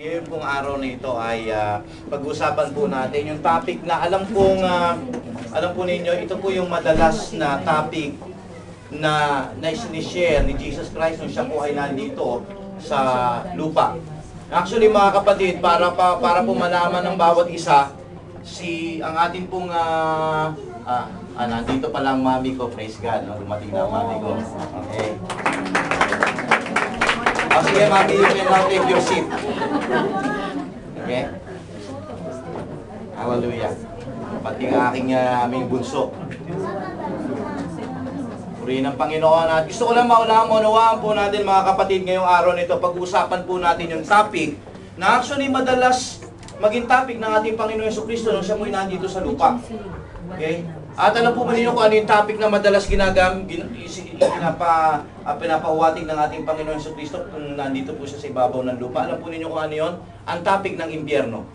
Ngayon pong araw na ito ay pag-usapan po natin yung topic na alam po ninyo, ito po yung madalas na topic na sinishare ni Jesus Christ nung siya po ay nandito sa lupa. Actually mga kapatid, para po malaman ng bawat isa, ang ating pong nandito pa lang mami ko, praise God, no? Dumating na ang mami ko. Okay. Sige mami, you can now take your seat. Okay? Hallelujah. Pati ang aking aming bunso. Purihin ang Panginoon. At gusto ko lang maunawaan po natin mga kapatid ngayong araw nito. Pag-usapan po natin yung topic na actually madalas maging topic ng ating Panginoon Jesucristo nung siya po'y nandito sa lupa. Okay? At alam po ba ninyo kung ano yung topic na madalas pinapahuwatig ng ating Panginoon Jesucristo kung nandito po siya sa ibabaw ng lupa? Alam po ninyo kung ano yun? Ang topic ng impyerno.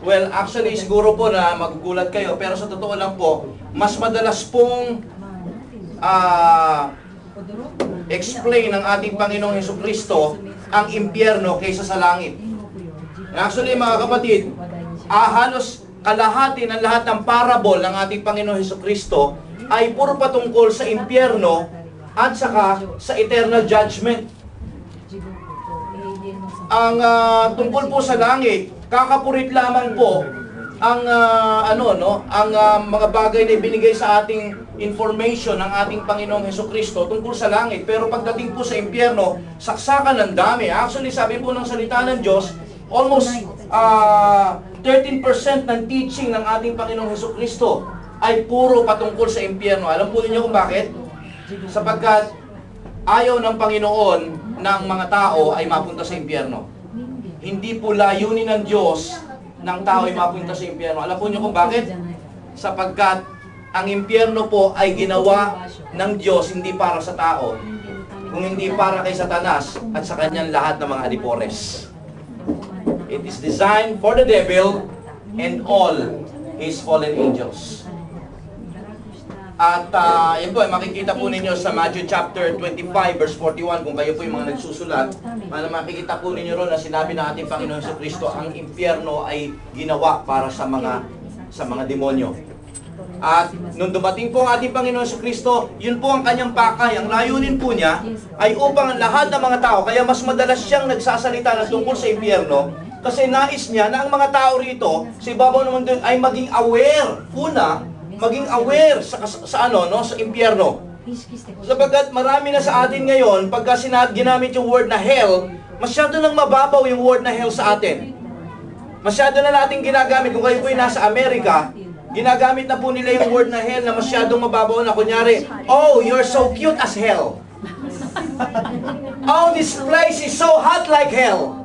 Well, actually, siguro po na magugulat kayo, pero sa totoo lang po, mas madalas pong explain ng ating Panginoong Jesucristo ang impyerno kaysa sa langit. Actually, mga kapatid, halos kalahati ng lahat ng parable ng ating Panginoon Jesucristo ay puro patungkol sa impyerno at saka sa eternal judgment. Ang tungkol po sa langit, kakapurit lamang po ang mga bagay na ibinigay sa ating information ng ating Panginoong Jesucristo tungkol sa langit. Pero pagdating po sa impyerno, saksakan ng dami. Actually, sabi po ng salita ng Diyos, almost 13% ng teaching ng ating Panginoong Jesucristo ay puro patungkol sa impyerno. Alam po niyo kung bakit? Sapagkat ayaw ng Panginoon ng mga tao ay mapunta sa impyerno. Hindi po layunin ng Diyos ng tao ay mapunta sa impyerno. Alam po niyo kung bakit? Sapagkat ang impyerno po ay ginawa ng Diyos hindi para sa tao, kung hindi para kay Satanas at sa kanyang lahat ng mga alipores. It is designed for the devil and all his fallen angels. At yun po, makikita po ninyo sa Matthew chapter 25 verse 41, kung kayo po yung mga nagsusulat, makikita po ninyo ron na sinabi ng ating Panginoon Jesucristo, ang impyerno ay ginawa para sa mga demonyo. At nung dumating po ang ating Panginoon Jesucristo, yun po ang kanyang pakay. Ang layunin po niya ay upang ang lahat ng mga tao, kaya mas madalas siyang nagsasalita ng tungkol sa impyerno, kasi nais niya na ang mga tao rito, sa ibabaw naman doon, ay maging aware. Una, maging aware sa impyerno. Sapagkat marami na sa atin ngayon, pagka ginamit yung word na hell, masyado nang mababaw yung word na hell sa atin. Masyado na natin ginagamit. Kung kayo po'y nasa Amerika, ginagamit na po nila yung word na hell na masyadong mababaw na. Kunyari, oh, you're so cute as hell. Oh, this place is so hot like hell.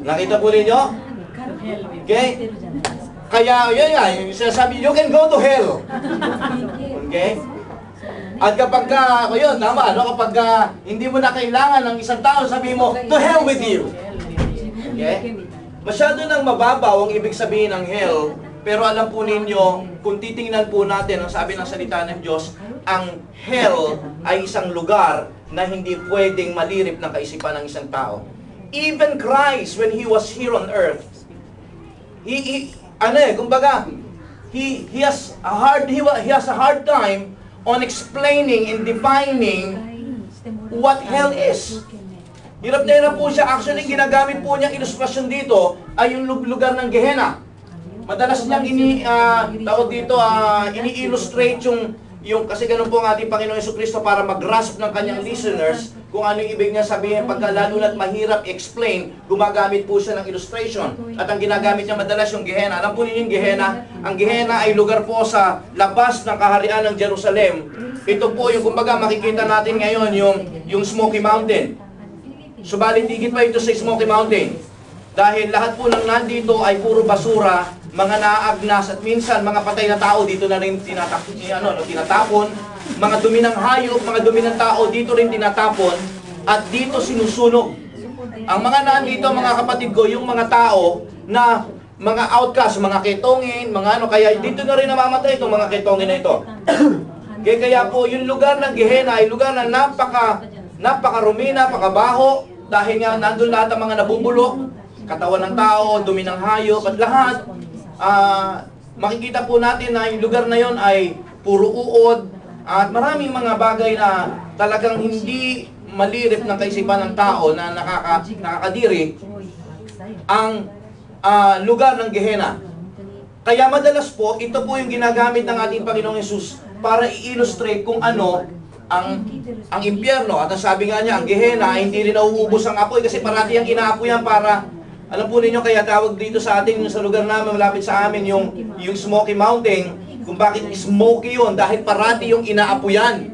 Nakita po ninyo? Okay? Kaya, yun nga, sinasabi, you can go to hell. Okay? At kapag yun, tama, kapag hindi mo na kailangan ng isang tao, sabihin mo, to hell with you. Okay? Masyado nang mababaw ang ibig sabihin ng hell, pero alam po ninyo, kung titingnan po natin ang sabi ng salita ng Diyos, ang hell ay isang lugar na hindi pwedeng malirip ng kaisipan ng isang tao. Even Christ, when He was here on earth, He has a hard time on explaining and defining what hell is. Hirap na hirap po siya. Actually, ginagamit po niyang ilustrasyon dito ay yung lugar ng Gehenna. Madalas niyang ini-illustrate yung kasi ganun po ang ating Panginoon Jesucristo para mag-grasp ng kanyang listeners kung ano yung ibig niya sabihin. Pagka lalo na't mahirap explain, gumagamit po siya ng illustration. At ang ginagamit niya madalas yung Gehenna. Alam po niyo yung Gehenna? Ang Gehenna ay lugar po sa labas ng kaharian ng Jerusalem. Ito po yung kumbaga makikita natin ngayon yung Smoky Mountain. Subalit higit pa ito sa Smoky Mountain. Dahil lahat po ng nandito ay puro basura, mga naagnas at minsan mga patay na tao dito na rin tinatapon, mga dumi ng hayop, mga dumi ng tao dito rin tinatapon at dito sinusunog. Ang mga nandito, mga kapatid ko, yung mga tao na mga outcast, mga ketongin, kaya dito na rin namamatay itong mga ketongin na ito. Kaya po yung lugar ng Gehenna ay lugar na napakarumi, napakabaho. dahil nga nandun lahat ng mga nabubulok, katawan ng tao, dumi ng hayop, at lahat, makikita po natin na yung lugar na yon ay puro uod, at maraming mga bagay na talagang hindi malirip ng kaisipan ng tao na nakakadiri ang lugar ng Gehenna. Kaya madalas po, ito po yung ginagamit ng ating Panginoong Hesus para i-illustrate kung ano ang impyerno. At ang sabi nga niya, ang Gehenna ay hindi rin nauubos ang apoy kasi parati ang inaapoy yan para, alam po ninyo, kaya tawag dito sa atin, sa lugar namin, malapit sa amin, yung Smoky Mountain, kung bakit smoky yun, dahil parati yung inaapoyan.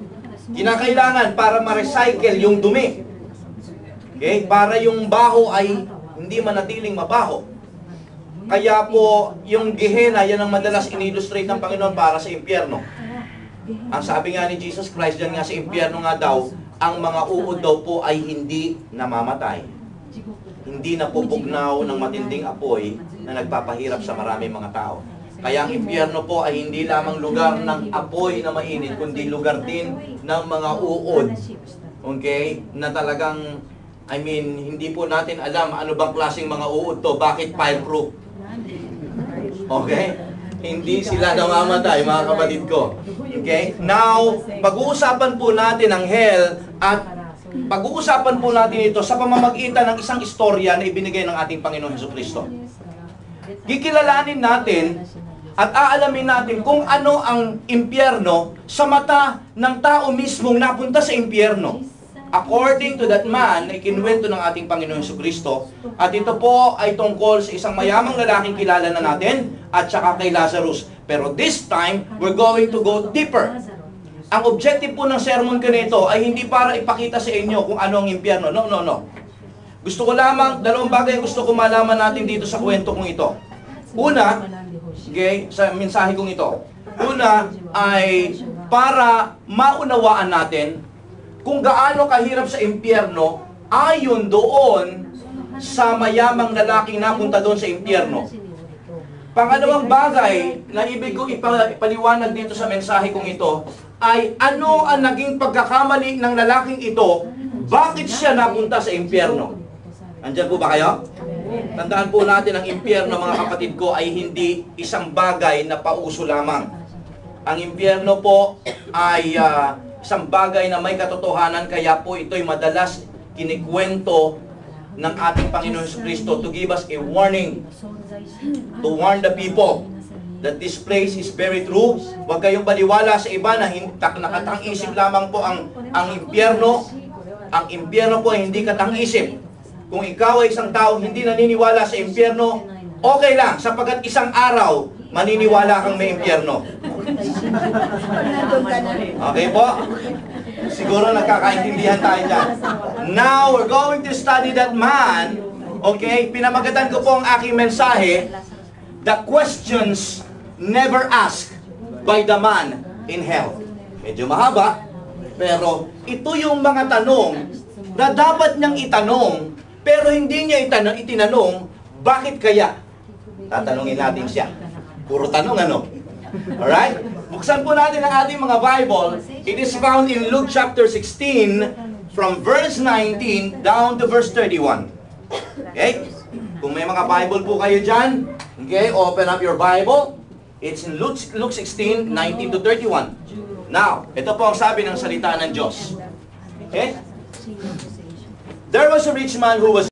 Kinakailangan para ma-recycle yung dumi. Okay? Para yung baho ay hindi manatiling mabaho. Kaya po, yung Gehenna, yan ang madalas in-illustrate ng Panginoon para sa impyerno. Ang sabi nga ni Jesus Christ, dyan nga sa impyerno nga daw, ang mga uod daw po ay hindi namamatay. Hindi napupugnaw ng matinding apoy na nagpapahirap sa maraming mga tao. Kaya ang impyerno po ay hindi lamang lugar ng apoy na mainit, kundi lugar din ng mga uod. Okay? Na talagang, hindi po natin alam ano bang klaseng mga uod to, bakit fireproof. Okay? Hindi sila namamatay, mga kapatid ko. Okay? Now, pag-uusapan po natin ang hell at pag-uusapan po natin ito sa pamamagitan ng isang istorya na ibinigay ng ating Panginoon Jesucristo. Kikilalanin natin at aalamin natin kung ano ang impyerno sa mata ng tao mismong napunta sa impyerno. According to that man na ikinuwento ng ating Panginoon Jesucristo. At ito po ay tungkol sa isang mayamang lalaking kilala na natin at saka kay Lazarus. Pero this time, we're going to go deeper. Ang objective po ng sermon ko nito ay hindi para ipakita sa inyo kung ano ang impyerno. No. Gusto ko lamang, dalawang bagay gusto ko malaman natin dito sa kwento kong ito. Una, okay, sa mensahe kong ito. Una ay para maunawaan natin kung gaano kahirap sa impyerno ayon doon sa mayamang lalaking napunta doon sa impyerno. Pangalawang bagay na ibig kong ipaliwanag dito sa mensahe kong ito ay ano ang naging pagkakamali ng lalaking ito, bakit siya napunta sa impyerno. Andyan po ba kayo? Tandaan po natin ang impyerno, mga kapatid ko, ay hindi isang bagay na pauso lamang. Ang impyerno po ay isang bagay na may katotohanan, kaya po ito'y madalas kinikwento ng ating Panginoon Jesucristo to give us a warning, to warn the people that this place is very true. Huwag kayong baliwala sa iba na nakatang-isip lamang po ang impyerno. Ang impyerno po ay hindi katang-isip. Kung ikaw ay isang tao hindi naniniwala sa impyerno, okay lang, sapagkat isang araw, maniniwala kang may impyerno. Okay po? Siguro nagkakaintindihan tayo dyan. Now, we're going to study that man. Okay? Pinamagatan ko po ang aking mensahe, the questions never asked by the man in hell. Medyo mahaba, pero ito yung mga tanong na dapat niyang itanong, pero hindi niya itinanong, bakit kaya? Tatanungin natin siya. Puro tanong, ano? Alright? Buksan po natin ang ating mga Bible. It is found in Luke chapter 16 from verse 19 down to verse 31. Okay? Kung may mga Bible po kayo dyan, okay, open up your Bible. It's in Luke 16, 19 to 31. Now, ito po ang sabi ng salita ng Diyos. Okay? There was a rich man who was